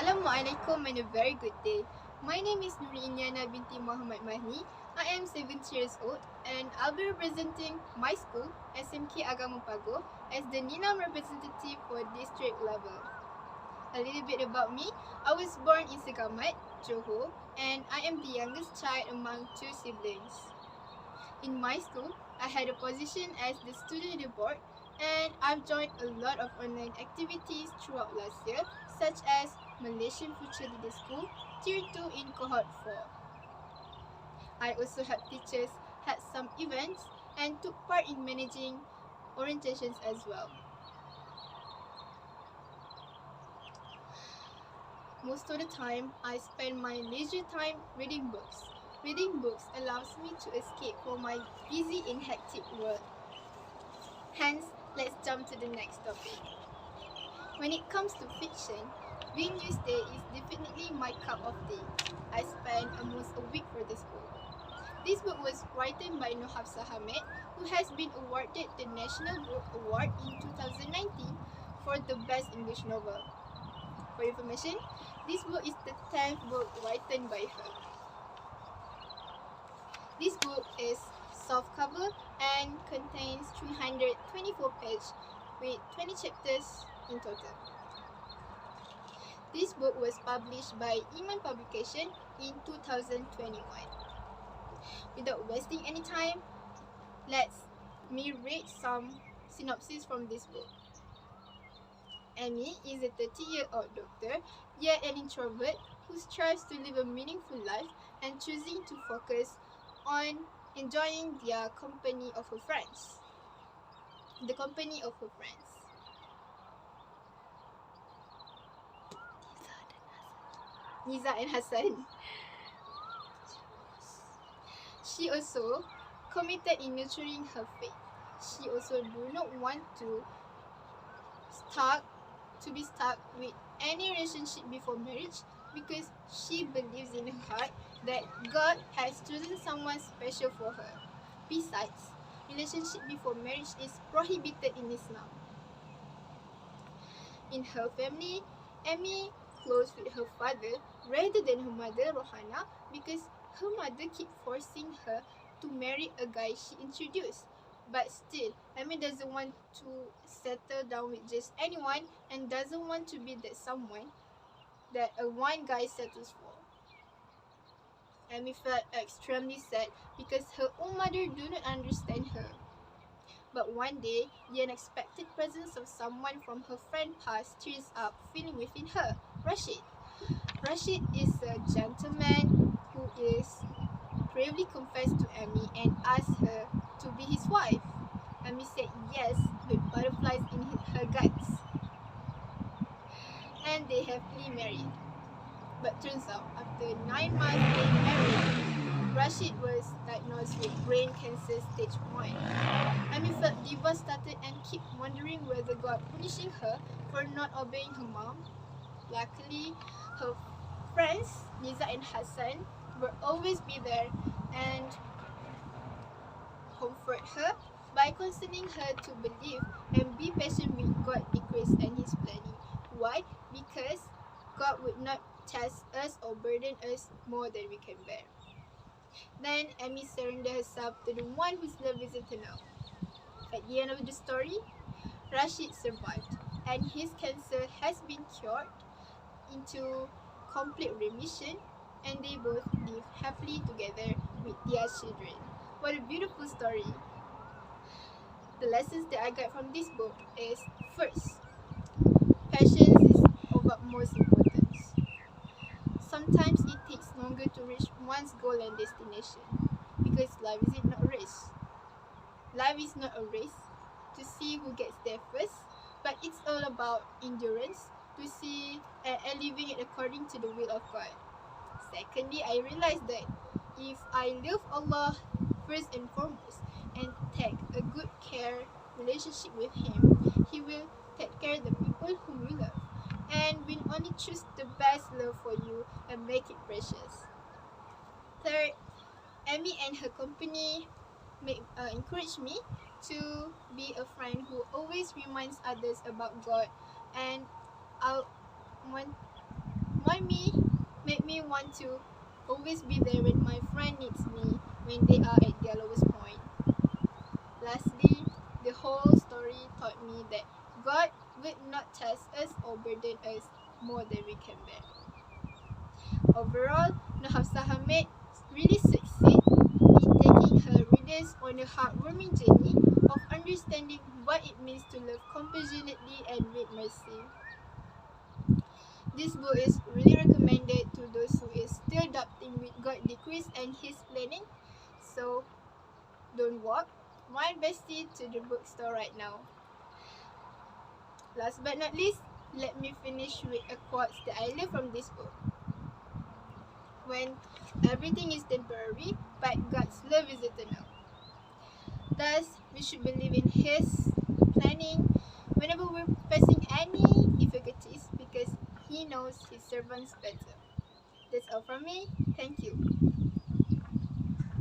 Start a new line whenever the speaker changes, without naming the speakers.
Assalamualaikum and a very good day. My name is Nurin Ilyana binti Mohamad Mahli. I am 70 years old and I'll be representing my school, Smka Agama Pagoh, as the Nilam representative for district level. A little bit about me. I was born in Segamat, Johor, and I am the youngest child among two siblings. In my school, I had a position as the student leader board, and I've joined a lot of online activities throughout last year, such as Malaysian Future Leader School, Tier 2 in Cohort 4. I also helped teachers, had some events, and took part in managing orientations as well. Most of the time, I spend my leisure time reading books. Reading books allows me to escape from my busy and hectic world. Hence, let's jump to the next topic. When it comes to fiction, Green News Day is definitely my cup of tea. I spent almost a week for this book. This book was written by Hafsah Hamid, who has been awarded the National Book Award in 2019 for the Best English Novel. For information, this book is the 10th book written by her. This book is softcover and contains 324 pages with 20 chapters in total. This book was published by Iman Publication in 2021. Without wasting any time, let me read some synopsis from this book. Amy is a 30-year-old doctor, yet an introvert who strives to live a meaningful life and choosing to focus on enjoying the company of her friends. Niza and Hassan. She also committed in nurturing her faith. She also do not want to be stuck with any relationship before marriage because she believes in her heart that God has chosen someone special for her. Besides, relationship before marriage is prohibited in Islam. In her family, Amy close with her father rather than her mother Rohana because her mother keep forcing her to marry a guy she introduced. But still, Amy doesn't want to settle down with just anyone and doesn't want to be that someone that a one guy settles for. Amy felt extremely sad because her own mother do not understand her. But one day, the unexpected presence of someone from her friend past stirs up feeling within her, Rashid. Rashid is a gentleman who is bravely confessed to Amy and asked her to be his wife. Amy said yes with butterflies in her guts. And they happily married. But turns out, after 9 months being married, Rashid was diagnosed with brain cancer stage 1. Amy felt devastated and kept wondering whether God punishing her for not obeying her mom. Luckily, her friends, Niza and Hassan, will always be there and comfort her by counseling her to believe and be patient with God's decrees and His planning. Why? Because God would not test us or burden us more than we can bear. Then Amy surrendered herself to the one whose love is eternal. At the end of the story, Rashid survived and his cancer has been cured into complete remission and they both live happily together with their children. What a beautiful story! The lessons that I got from this book is, first, patience is of utmost importance. Sometimes it takes longer to reach one's goal and destination because life is not a race. Life is not a race to see who gets there first, but it's all about endurance to see and living it according to the will of God. Secondly, I realized that if I love Allah first and foremost and take a good care relationship with Him, He will take care of the people whom you love and will only choose the best love for you and make it precious. Third, Amy and her company encourage me to be a friend who always reminds others about God and I want Why me? Make me want to always be there when my friend needs me when they are at their lowest point. Lastly, the whole story taught me that God would not test us or burden us more than we can bear. Overall, Nurhafsah Hamid really succeed in taking her readers on a heartwarming journey of understanding what it means to love compassionately and with mercy. This book is really recommended to those who is still doubting with God's decrees and His planning. So, don't walk, run bestie to the bookstore right now. Last but not least, let me finish with a quote that I learned from this book. When everything is temporary, but God's love is eternal. Thus, we should believe in His planning whenever we're facing any difficulties because He knows His servants better. That's all from me. Thank you.